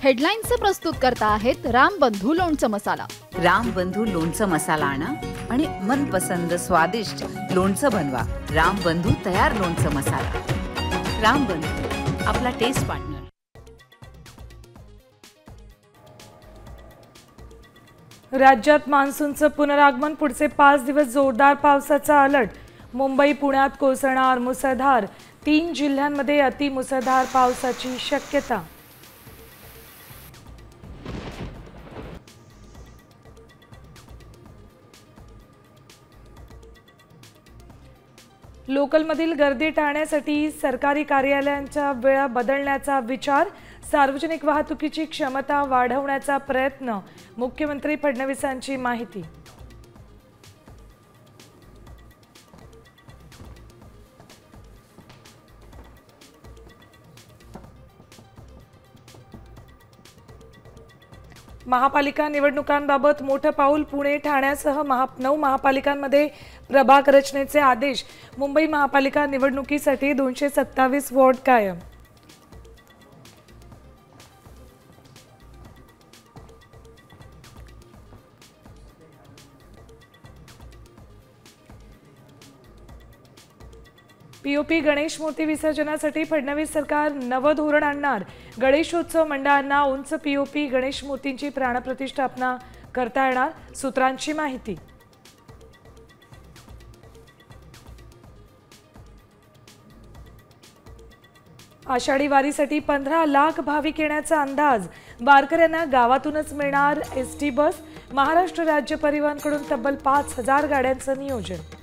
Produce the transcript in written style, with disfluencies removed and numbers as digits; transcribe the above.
हेडलाईन्सचे प्रस्तुत करता आहेत रामबंधू लोणचं मसाला। रामबंधू लोणचं मसाला आणा आणि मनपसंद स्वादिष्ट लोणचं बनवा। रामबंधू तयार लोणचं मसाला। रामबंधू, आपला टेस्ट पार्टनर। राज्यात मान्सूनचं पुनरागमन, पुढचे 5 दिवस जोरदार पावसाचा अलर्ट। मुंबई पुण्यात कोसळणार मुसळधार, 3 जिल्ह्यांमध्ये अतिमुसळधार पावसाची शक्यता। लोकलमधील गर्दी टाळण्यासाठी सरकारी कार्यालयांच्या वेळा बदलण्याचा विचार, सार्वजनिक वाहतुकीची क्षमता वाढवण्याचा प्रयत्न, मुख्यमंत्री फडणवीसांची माहिती। महापालिका निवडणुकांबाबत मोठं पाऊल, पुणे ठाण्यासह 9 महापालिकांमध्ये प्रभाग रचनेचे आदेश। मुंबई महापालिका निवडणुकीसाठी 227 वॉर्ड कायम। पीओपी गणेश मूर्ती विसर्जनासाठी फडणवीस सरकार नवं धोरण आणणार। गणेशोत्सव मंडळांना उंच पीओपी गणेश मूर्तींची प्राणप्रतिष्ठापना करता येणार, सूत्रांची माहिती। आषाढी वारीसाठी 15 लाख भाविक येण्याचा अंदाज। वारकऱ्यांना गावातूनच मिळणार एसटी बस। महाराष्ट्र राज्य परिवहनकडून तब्बल 5000 गाड्यांचं नियोजन।